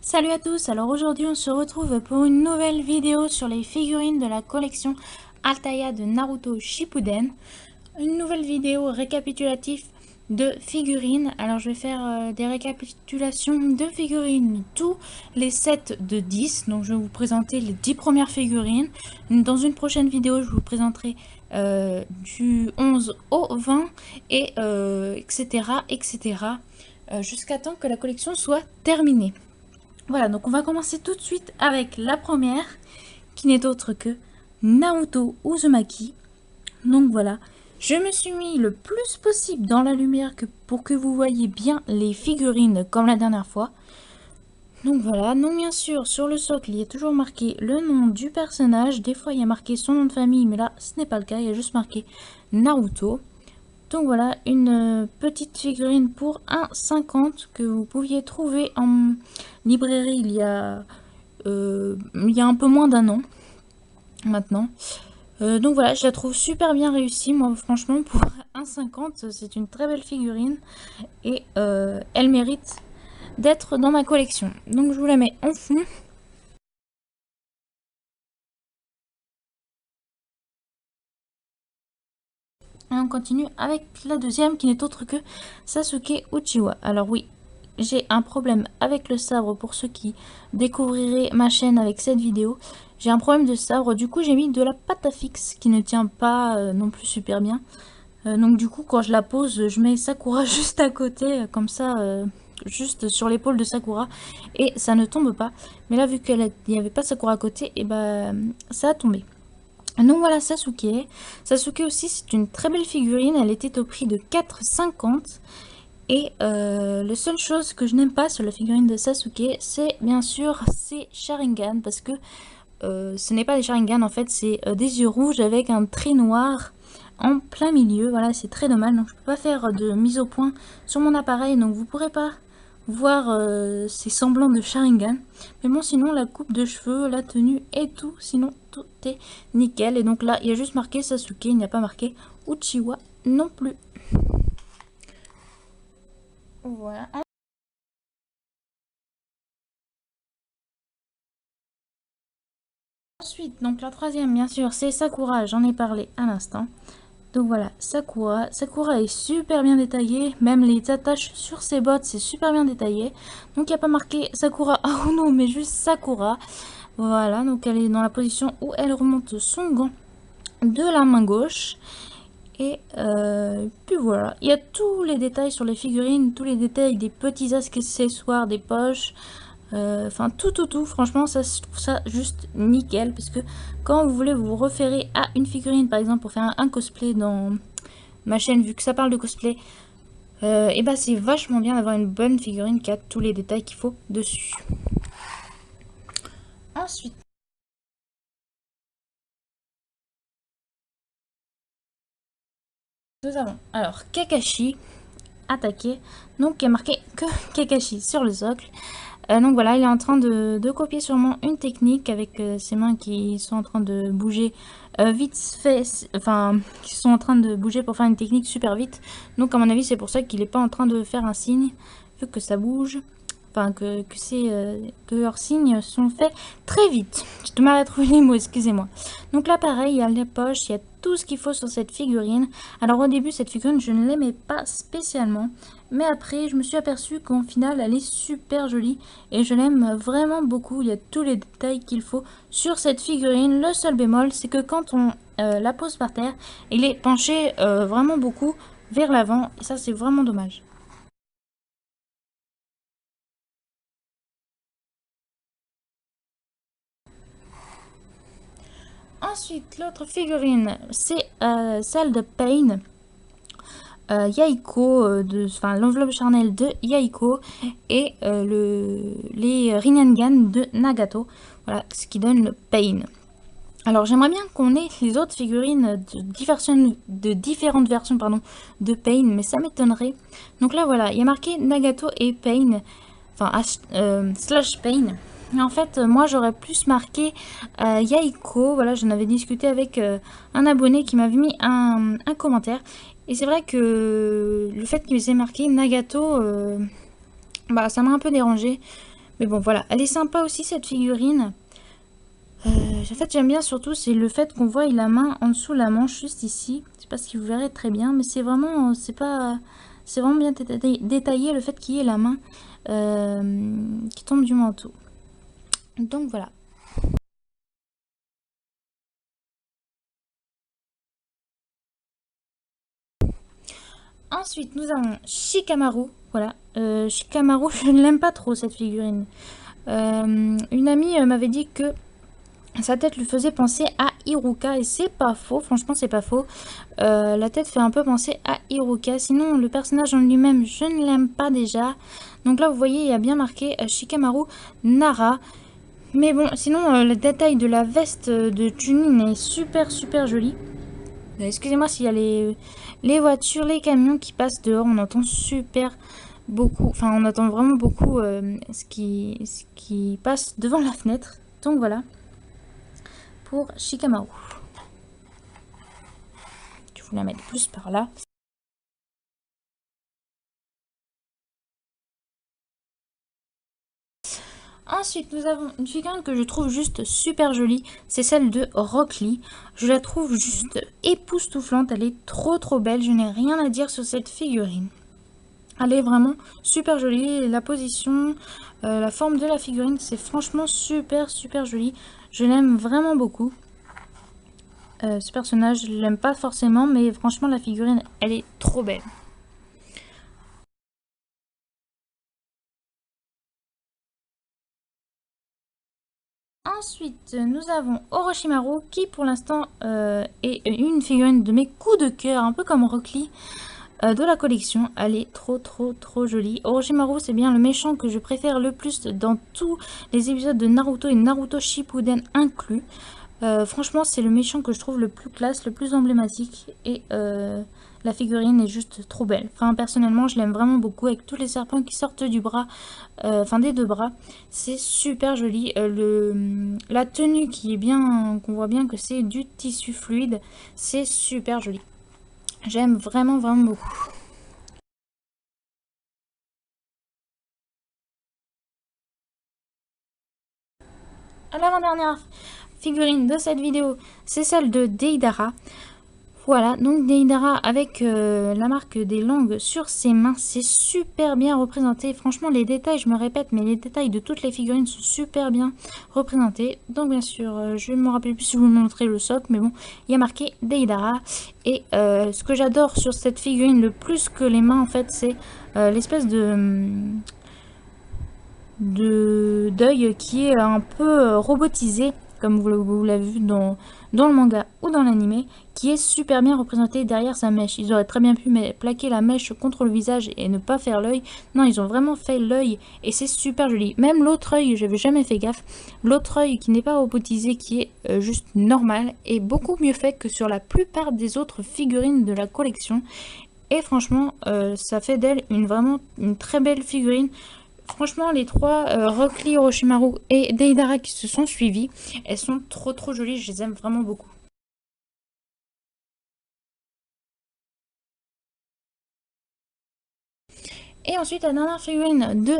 Salut à tous, alors aujourd'hui on se retrouve pour une nouvelle vidéo sur les figurines de la collection Althaya de Naruto Shippuden. Une nouvelle vidéo récapitulative de figurines. Alors je vais faire des récapitulations de figurines, tous les sets de 10. Donc je vais vous présenter les 10 premières figurines. Dans une prochaine vidéo je vous présenterai du 11 au 20 et etc. Jusqu'à temps que la collection soit terminée. Voilà, donc on va commencer tout de suite avec la première, qui n'est autre que Naoto Uzumaki. Donc voilà, je me suis mis le plus possible dans la lumière pour que vous voyez bien les figurines comme la dernière fois. Donc voilà, donc bien sûr, sur le socle, il y a toujours marqué le nom du personnage. Des fois, il y a marqué son nom de famille, mais là, ce n'est pas le cas, il y a juste marqué Naruto. Donc voilà, une petite figurine pour 1,50 que vous pouviez trouver en librairie il y a un peu moins d'un an maintenant. Donc voilà, je la trouve super bien réussie. Moi, franchement, pour 1,50, c'est une très belle figurine et elle mérite d'être dans ma collection. Donc je vous la mets en fond. Et on continue avec la deuxième qui n'est autre que Sasuke Uchiwa. Alors oui, j'ai un problème avec le sabre pour ceux qui découvriraient ma chaîne avec cette vidéo. J'ai un problème de sabre, du coup j'ai mis de la pâte à fixe qui ne tient pas non plus super bien. Donc du coup quand je la pose, je mets Sakura juste à côté, comme ça, juste sur l'épaule de Sakura. Et ça ne tombe pas. Mais là vu qu'il n'y avait pas Sakura à côté, et ben ça a tombé. Donc voilà Sasuke. Sasuke aussi c'est une très belle figurine, elle était au prix de 4,50. Et la seule chose que je n'aime pas sur la figurine de Sasuke, c'est bien sûr ses Sharingan, parce que ce n'est pas des Sharingan en fait, c'est des yeux rouges avec un trait noir en plein milieu. Voilà, c'est très dommage, donc je peux pas faire de mise au point sur mon appareil, donc vous pourrez pas voir ces semblants de Sharingan. Mais bon, sinon la coupe de cheveux, la tenue et tout, sinon tout est nickel. Et donc là, il y a juste marqué Sasuke, il n'y a pas marqué Uchiwa non plus. Voilà. Ensuite, donc la troisième, bien sûr, c'est Sakura, j'en ai parlé à l'instant. Donc voilà, Sakura. Sakura est super bien détaillée, même les attaches sur ses bottes, c'est super bien détaillé. Donc il n'y a pas marqué Sakura Haruno, mais juste Sakura. Voilà, donc elle est dans la position où elle remonte son gant de la main gauche. Et puis voilà, il y a tous les détails sur les figurines, tous les détails des petits accessoires, des poches. Enfin tout, franchement ça je trouve ça juste nickel, parce que quand vous voulez vous référer à une figurine par exemple pour faire un cosplay dans ma chaîne, vu que ça parle de cosplay, et bah c'est vachement bien d'avoir une bonne figurine qui a tous les détails qu'il faut dessus. Ensuite nous avons alors Kakashi attaqué, donc il y a marqué que Kakashi sur le socle. Donc voilà, il est en train de copier sûrement une technique avec ses mains qui sont en train de bouger vite fait, enfin qui sont en train de bouger pour faire une technique super vite. Donc à mon avis c'est pour ça qu'il n'est pas en train de faire un signe, vu que ça bouge, enfin que leurs signes sont faits très vite. J'ai du mal à trouver les mots, excusez-moi. Donc là pareil, il y a les poches, il y a tout ce qu'il faut sur cette figurine. Alors au début cette figurine je ne l'aimais pas spécialement, mais après je me suis aperçue qu'en final elle est super jolie et je l'aime vraiment beaucoup. Il y a tous les détails qu'il faut sur cette figurine. Le seul bémol c'est que quand on la pose par terre, il est penché vraiment beaucoup vers l'avant et ça c'est vraiment dommage. Ensuite, l'autre figurine, c'est celle de Pain, Yaiko, enfin l'enveloppe charnelle de Yaiko et les Rinnegan de Nagato. Voilà, ce qui donne le Pain. Alors j'aimerais bien qu'on ait les autres figurines de différentes versions pardon, de Pain, mais ça m'étonnerait. Donc là voilà, il y a marqué Nagato et Pain, enfin slash Pain. Et en fait, moi j'aurais plus marqué Yaiko. Voilà, j'en avais discuté avec un abonné qui m'avait mis un commentaire. Et c'est vrai que le fait qu'il s'est marqué Nagato, bah ça m'a un peu dérangé. Mais bon, voilà. Elle est sympa aussi, cette figurine. En fait, j'aime bien surtout, c'est le fait qu'on voit la main en dessous la manche, juste ici. Je sais pas si vous verrez très bien, mais c'est vraiment, c'est vraiment bien détaillé le fait qu'il y ait la main qui tombe du manteau. Donc voilà. Ensuite, nous avons Shikamaru. Voilà. Shikamaru, je ne l'aime pas trop cette figurine. Une amie m'avait dit que sa tête lui faisait penser à Iruka et c'est pas faux, franchement c'est pas faux. La tête fait un peu penser à Iruka, sinon le personnage en lui-même je ne l'aime pas déjà. Donc là vous voyez il y a bien marqué Shikamaru Nara. Mais bon sinon le détail de la veste de Chunin est super joli. Excusez-moi s'il y a les voitures, les camions qui passent dehors, on entend super beaucoup, enfin on entend vraiment beaucoup ce qui passe devant la fenêtre. Donc voilà. Pour Shikamaru. Je vais vous la mettre plus par là. Ensuite, nous avons une figurine que je trouve juste super jolie. C'est celle de Rock Lee. Je la trouve juste époustouflante. Elle est trop belle. Je n'ai rien à dire sur cette figurine. Elle est vraiment super jolie. La position, la forme de la figurine, c'est franchement super joli. Je l'aime vraiment beaucoup. Ce personnage, je l'aime pas forcément, mais franchement, la figurine, elle est trop belle. Ensuite, nous avons Orochimaru qui pour l'instant est une figurine de mes coups de cœur, un peu comme Rock Lee de la collection. Elle est trop jolie. Orochimaru, c'est bien le méchant que je préfère le plus dans tous les épisodes de Naruto et Naruto Shippuden inclus. Franchement, c'est le méchant que je trouve le plus classe, le plus emblématique et la figurine est juste trop belle. Enfin, personnellement, je l'aime vraiment beaucoup avec tous les serpents qui sortent du bras, enfin des deux bras. C'est super joli. La tenue qui est bien, qu'on voit bien que c'est du tissu fluide, c'est super joli. J'aime vraiment beaucoup. L'avant-dernière figurine de cette vidéo, c'est celle de Deidara. Voilà, donc Deidara avec la marque des langues sur ses mains, c'est super bien représenté. Franchement, les détails, je me répète, mais les détails de toutes les figurines sont super bien représentés. Donc bien sûr, je ne me rappelle plus si je vous montrer le socle, mais bon, il y a marqué Deidara. Et ce que j'adore sur cette figurine, le plus que les mains en fait, c'est l'espèce de d'œil qui est un peu robotisé, comme vous l'avez vu dans le manga ou dans l'animé, qui est super bien représenté derrière sa mèche. Ils auraient très bien pu plaquer la mèche contre le visage et ne pas faire l'œil. Non, ils ont vraiment fait l'œil et c'est super joli. Même l'autre œil, j'avais jamais fait gaffe, l'autre œil qui n'est pas robotisé, qui est juste normal, est beaucoup mieux fait que sur la plupart des autres figurines de la collection. Et franchement, ça fait d'elle vraiment une très belle figurine. Franchement, les trois, Rock Lee, Orochimaru et Deidara qui se sont suivies, elles sont trop jolies, je les aime vraiment beaucoup. Et ensuite, la dernière figurine de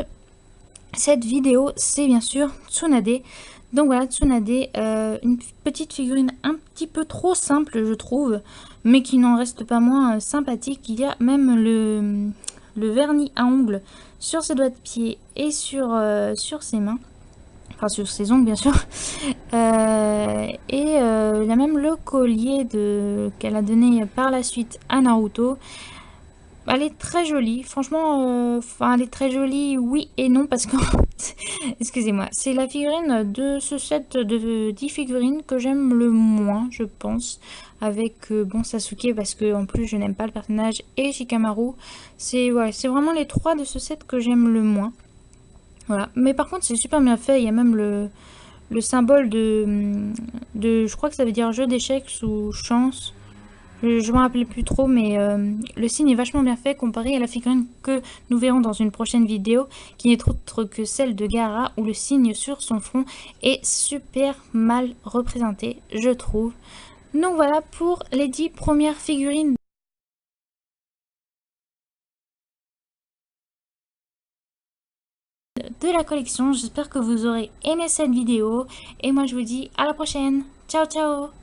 cette vidéo, c'est bien sûr Tsunade. Donc voilà, Tsunade, une petite figurine un petit peu trop simple, je trouve, mais qui n'en reste pas moins sympathique. Il y a même le vernis à ongles sur ses doigts de pied et sur ses mains. Enfin, sur ses ongles, bien sûr. Il y a même le collier qu'elle a donné par la suite à Naruto. Elle est très jolie, franchement, enfin elle est très jolie, oui et non, parce que, excusez-moi, c'est la figurine de ce set de 10 figurines que j'aime le moins, je pense, avec, bon, Sasuke, parce que en plus je n'aime pas le personnage, et Shikamaru, c'est vraiment les trois de ce set que j'aime le moins. Voilà, mais par contre c'est super bien fait, il y a même le symbole je crois que ça veut dire jeu d'échecs ou chance. Je ne me rappelle plus trop, mais le signe est vachement bien fait comparé à la figurine que nous verrons dans une prochaine vidéo, qui n'est autre que celle de Gaara, où le signe sur son front est super mal représenté, je trouve. Donc voilà pour les 10 premières figurines de la collection. J'espère que vous aurez aimé cette vidéo. Et moi je vous dis à la prochaine. Ciao ciao.